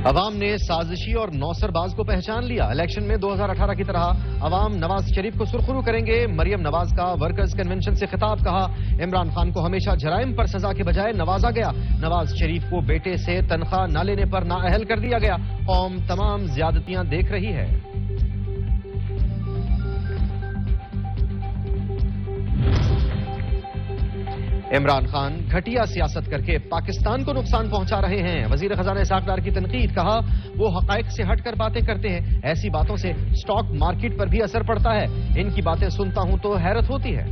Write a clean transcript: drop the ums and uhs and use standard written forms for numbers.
عوام نے سازشی اور نوسرباز کو پہچان لیا۔ الیکشن میں 2018 کی طرح عوام نواز شریف کو سرخرو کریں گے۔ مریم نواز کا ورکرز کنونشن سے خطاب، کہا عمران خان کو ہمیشہ جرائم پر سزا کے بجائے نوازا گیا۔ نواز شریف کو بیٹے سے تنخواہ نہ لینے پر نااہل کر دیا گیا۔ قوم تمام زیادتیاں دیکھ رہی ہے۔ عمران خان گھٹیا سیاست کر کے پاکستان کو نقصان پہنچا رہے ہیں۔ وزیر خزانہ اسحاق ڈار کی تنقید، کہا وہ حقائق سے ہٹ کر باتیں کرتے ہیں، ایسی باتوں سے سٹاک مارکیٹ پر بھی اثر پڑتا ہے، ان کی باتیں سنتا ہوں تو حیرت ہوتی ہے۔